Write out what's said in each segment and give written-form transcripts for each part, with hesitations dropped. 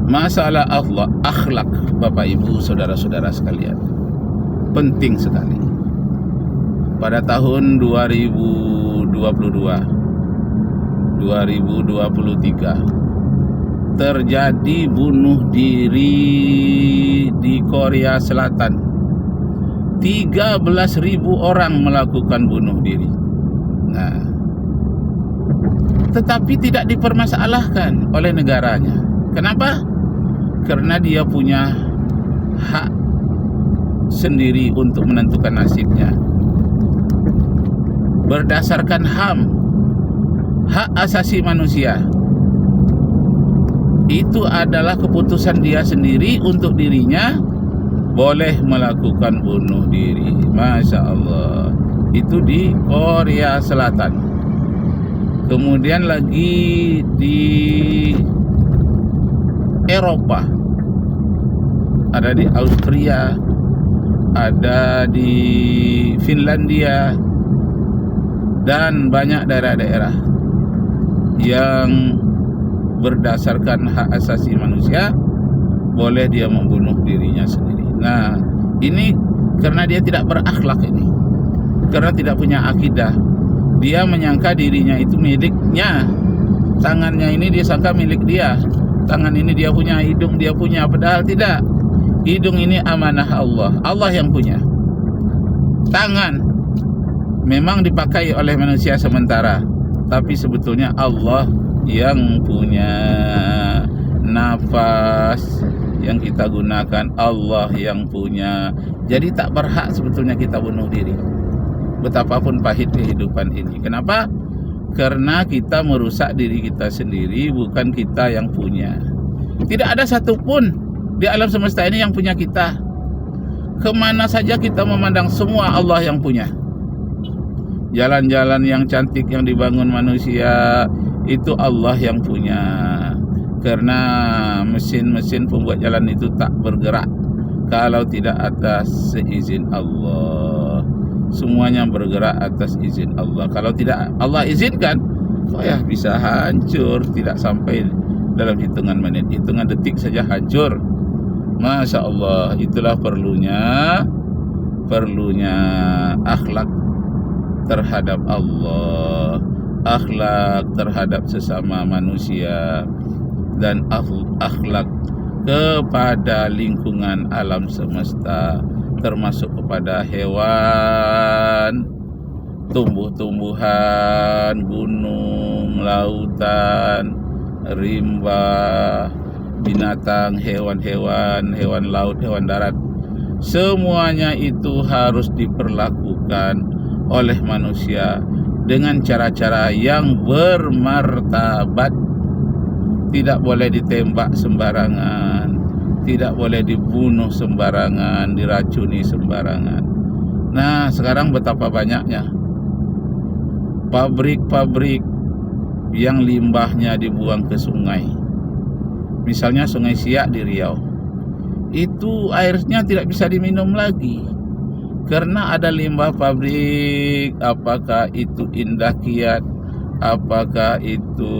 Masalah Allah, akhlak, Bapak Ibu, saudara-saudara sekalian, penting sekali. Pada tahun 2023 terjadi bunuh diri di Korea Selatan. 13.000 orang melakukan bunuh diri. Nah, tetapi tidak dipermasalahkan oleh negaranya. Kenapa? Karena dia punya hak sendiri untuk menentukan nasibnya berdasarkan HAM, hak asasi manusia. Itu adalah keputusan dia sendiri untuk dirinya boleh melakukan bunuh diri. Masya Allah. Itu di Korea Selatan. Kemudian lagi di Eropa, ada di Austria, ada di Finlandia, dan banyak daerah-daerah yang berdasarkan hak asasi manusia boleh dia membunuh dirinya sendiri. Nah, ini karena dia tidak berakhlak ini, karena tidak punya akidah. Dia menyangka dirinya itu miliknya. Tangannya ini dia sangka milik dia. Tangan ini dia punya, hidung dia punya, padahal tidak. Hidung ini amanah Allah, Allah yang punya. Tangan memang dipakai oleh manusia sementara, tapi sebetulnya Allah yang punya. Nafas yang kita gunakan Allah yang punya. Jadi tak berhak sebetulnya kita bunuh diri, betapapun pahit kehidupan ini. Kenapa? Karena kita merusak diri kita sendiri, bukan kita yang punya. Tidak ada satupun di alam semesta ini yang punya kita. Kemana saja kita memandang, semua Allah yang punya. Jalan-jalan yang cantik yang dibangun manusia, itu Allah yang punya. Karena mesin-mesin pembuat jalan itu tak bergerak kalau tidak atas seizin Allah. Semuanya bergerak atas izin Allah. Kalau tidak Allah izinkan, ya bisa hancur. Tidak sampai dalam hitungan menit, hitungan detik saja hancur. Masya Allah. Itulah perlunya akhlak terhadap Allah, akhlak terhadap sesama manusia, dan akhlak kepada lingkungan alam semesta, termasuk kepada hewan, tumbuh-tumbuhan, gunung, lautan, rimba, binatang, hewan-hewan, hewan laut, hewan darat. Semuanya itu harus diperlakukan oleh manusia dengan cara-cara yang bermartabat. Tidak boleh ditembak sembarangan, tidak boleh dibunuh sembarangan, diracuni sembarangan. Nah, sekarang betapa banyaknya pabrik-pabrik yang limbahnya dibuang ke sungai. Misalnya Sungai Siak di Riau. Itu airnya tidak bisa diminum lagi karena ada limbah pabrik. Apakah itu Indah Kiat, apakah itu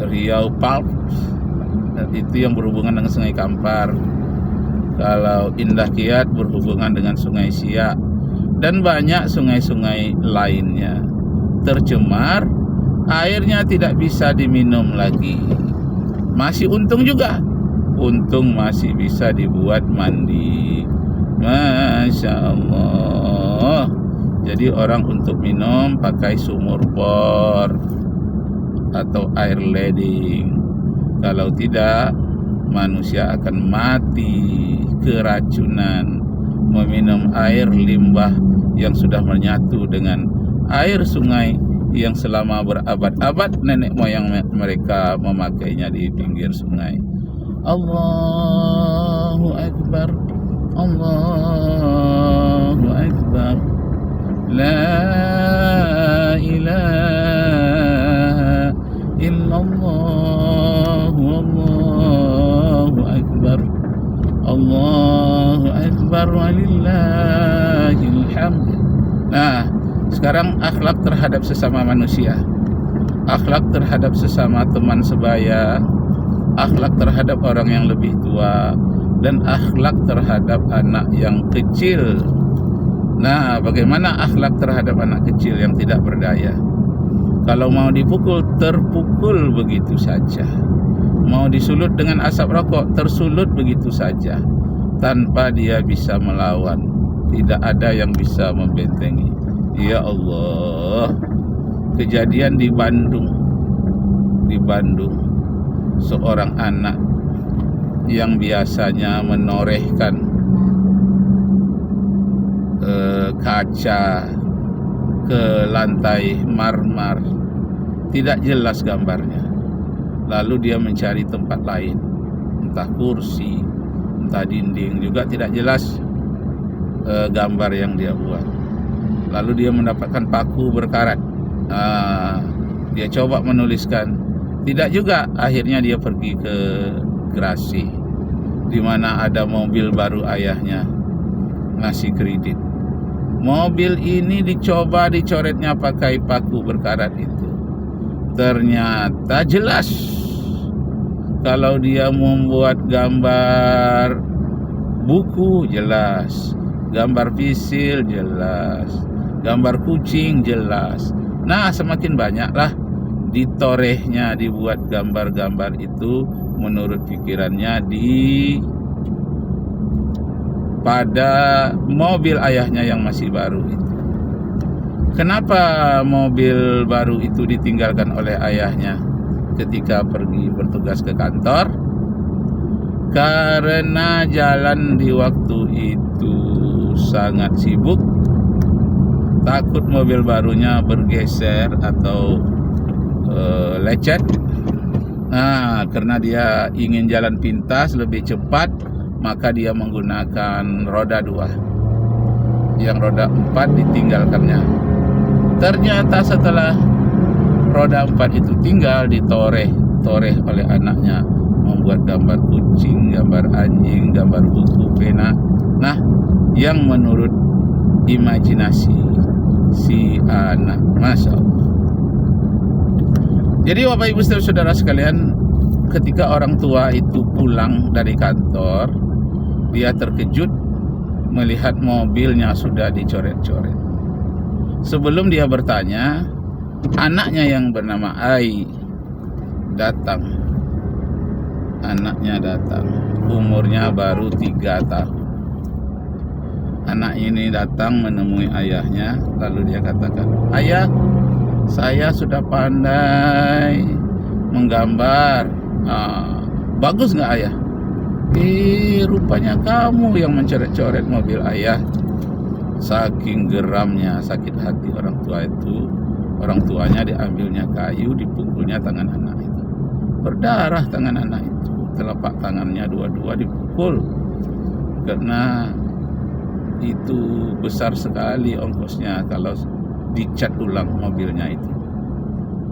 Riau Pulp, itu yang berhubungan dengan Sungai Kampar. Kalau Indah Kiat berhubungan dengan Sungai Siak, dan banyak sungai-sungai lainnya tercemar, airnya tidak bisa diminum lagi. Masih untung juga, untung masih bisa dibuat mandi. Masya Allah. Jadi orang untuk minum pakai sumur bor atau air leding. Kalau tidak, manusia akan mati keracunan meminum air limbah yang sudah menyatu dengan air sungai yang selama berabad-abad nenek moyang mereka memakainya di pinggir sungai. Allahu Akbar, Allahu Akbar, la ilaha illallah, Allahu Akbar, Allahu Akbar, walillahil hamd. Nah, sekarang akhlak terhadap sesama manusia. akhlak terhadap sesama teman sebaya, akhlak terhadap orang yang lebih tua, dan akhlak terhadap anak yang kecil. Nah, bagaimana akhlak terhadap anak kecil yang tidak berdaya? Kalau mau dipukul, terpukul begitu saja. Mau disulut dengan asap rokok, tersulut begitu saja, tanpa dia bisa melawan. Tidak ada yang bisa membentengi. Ya Allah, kejadian di Bandung, seorang anak yang biasanya menorehkan kaca ke lantai marmer, tidak jelas gambarnya. Lalu dia mencari tempat lain, entah kursi, entah dinding, juga tidak jelas gambar yang dia buat. Lalu dia mendapatkan paku berkarat. Dia coba menuliskan, tidak juga. Akhirnya dia pergi ke Grasi, di mana ada mobil baru ayahnya ngasih kredit. Mobil ini dicoba dicoretnya pakai paku berkarat itu. Ternyata jelas kalau dia membuat gambar buku jelas, gambar pisil jelas, gambar kucing jelas. Nah, semakin banyaklah ditorehnya, dibuat gambar-gambar itu menurut pikirannya pada mobil ayahnya yang masih baru itu. Kenapa mobil baru itu ditinggalkan oleh ayahnya ketika pergi bertugas ke kantor? Karena jalan di waktu itu sangat sibuk, takut mobil barunya bergeser atau lecet. Nah, karena dia ingin jalan pintas lebih cepat, maka dia menggunakan roda 2. Yang roda 4 ditinggalkannya. Ternyata setelah roda 4 itu tinggal, ditoreh oleh anaknya, membuat gambar kucing, gambar anjing, gambar buku, pena. Nah, yang menurut imajinasi si anak, Masya Allah. Jadi Bapak Ibu saudara sekalian, ketika orang tua itu pulang dari kantor, dia terkejut melihat mobilnya sudah dicoret-coret. Sebelum dia bertanya, anaknya yang bernama Ai datang. Anaknya datang, umurnya baru 3 tahun. Anak ini datang menemui ayahnya, lalu dia katakan, "Ayah, saya sudah pandai menggambar." Bagus nggak ayah? Rupanya kamu yang mencoret-coret mobil ayah. Saking geramnya, sakit hati orang tua itu, orang tuanya diambilnya kayu, dipukulnya tangan anak itu. Berdarah tangan anak itu, telapak tangannya dua-dua dipukul. Karena itu besar sekali ongkosnya kalau dicat ulang mobilnya itu.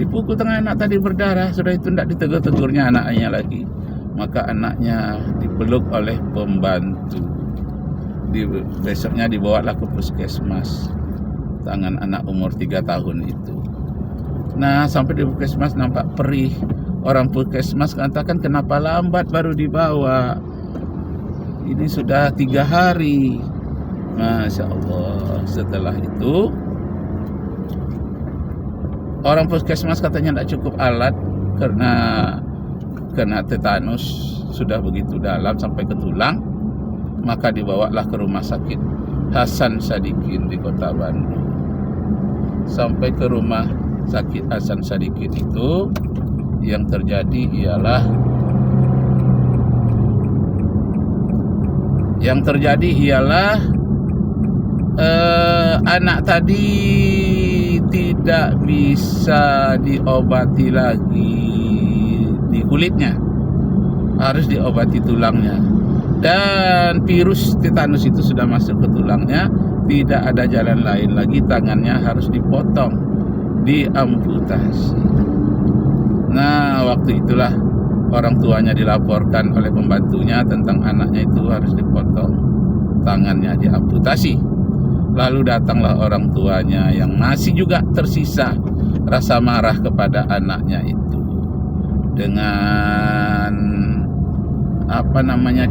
Dipukul tangan anak tadi, berdarah. Sudah itu tidak ditegur-tegurnya anaknya lagi. Maka anaknya dipeluk oleh pembantu. Besoknya dibawalah ke puskesmas, tangan anak umur 3 tahun itu. Nah, sampai di puskesmas nampak perih. Orang puskesmas katakan, kenapa lambat baru dibawa? Ini sudah 3 hari. Masya Allah. Setelah itu orang puskesmas katanya tidak cukup alat karena tetanus sudah begitu dalam sampai ke tulang. Maka dibawalah ke rumah sakit Hasan Sadikin di kota Bandung. Sampai ke rumah sakit Hasan Sadikin itu, yang terjadi ialah anak tadi tidak bisa diobati lagi di kulitnya, harus diobati tulangnya. Dan virus tetanus itu sudah masuk ke tulangnya, tidak ada jalan lain lagi, tangannya harus dipotong, diamputasi. Nah, waktu itulah orang tuanya dilaporkan oleh pembantunya tentang anaknya itu harus dipotong, tangannya diamputasi. Lalu datanglah orang tuanya yang masih juga tersisa rasa marah kepada anaknya itu dengan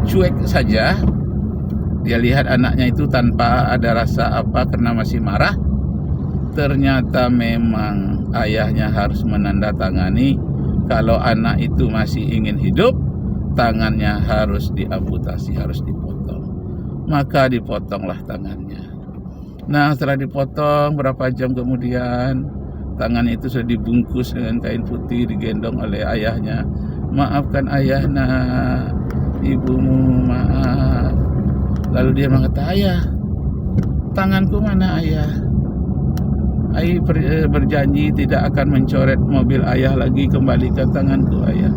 cuek saja. Dia lihat anaknya itu tanpa ada rasa apa karena masih marah. Ternyata memang ayahnya harus menandatangani kalau anak itu masih ingin hidup, tangannya harus diamputasi, harus dipotong. Maka dipotonglah tangannya. Nah, setelah dipotong berapa jam kemudian, tangan itu sudah dibungkus dengan kain putih, digendong oleh ayahnya. Maafkan ayah nak, ibumu maaf. Lalu dia mengatakan, ayah, tanganku mana ayah? Ayah berjanji tidak akan mencoret mobil ayah lagi. Kembalikan tanganku ayah.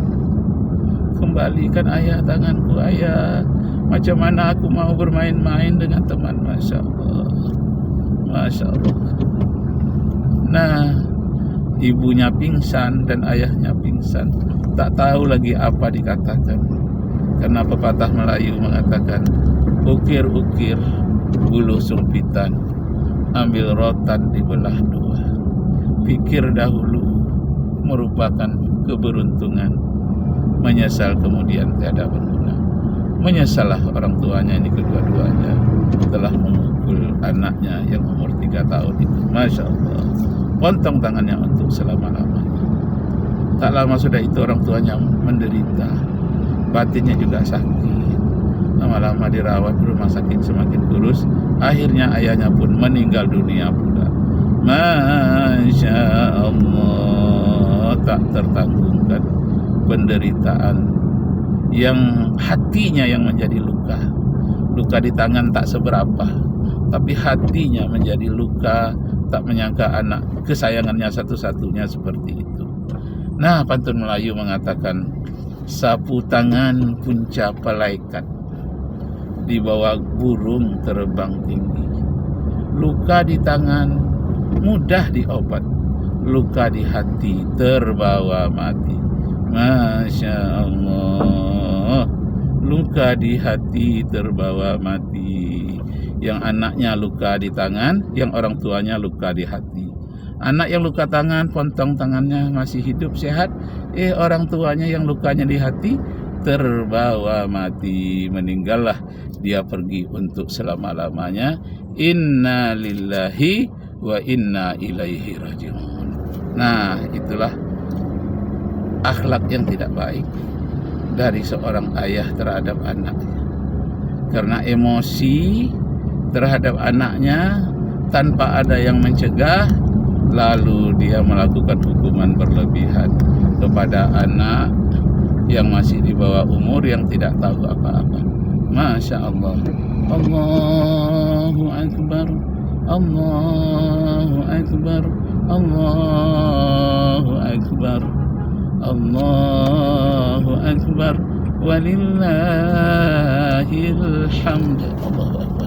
Kembalikan ayah tanganku ayah. Macam mana aku mau bermain-main dengan teman. Masya Allah, Masya Allah. Nah, ibunya pingsan dan ayahnya pingsan. Tak tahu lagi apa dikatakan. Karena pepatah Melayu mengatakan, ukir-ukir buluh sumpitan, ambil rotan dibelah dua. Pikir dahulu merupakan keberuntungan, menyesal kemudian tiada berguna. Menyesallah orang tuanya ini kedua-duanya telah memukul anaknya yang umur 3 tahun itu. Masya Allah. Potong tangannya untuk selama-lamanya. Tak lama sudah itu orang tuanya menderita, batinnya juga sakit. Lama-lama dirawat di rumah sakit semakin kurus. Akhirnya ayahnya pun meninggal dunia pula. Masya Allah, tak tertanggungan penderitaan yang hatinya yang menjadi luka. Luka di tangan tak seberapa, tapi hatinya menjadi luka. Tak menyangka anak kesayangannya satu-satunya seperti itu. Nah, pantun Melayu mengatakan, sapu tangan punca palaikat, dibawa burung terbang tinggi. Luka di tangan mudah diobat, luka di hati terbawa mati. Masya Allah, luka di hati terbawa mati. Yang anaknya luka di tangan, yang orang tuanya luka di hati. Anak yang luka tangan, potong tangannya masih hidup sehat. Orang tuanya yang lukanya di hati terbawa mati, meninggallah dia pergi untuk selama-lamanya. Inna lillahi wa inna ilaihi raji'un. Nah, itulah akhlak yang tidak baik dari seorang ayah terhadap anaknya. Karena emosi terhadap anaknya tanpa ada yang mencegah, lalu dia melakukan hukuman berlebihan kepada anak yang masih di bawah umur yang tidak tahu apa-apa. Masya Allah. Allahu Akbar, Allahu Akbar, Allahu Akbar, Allahu Akbar, walillahil hamd. Allahu Akbar.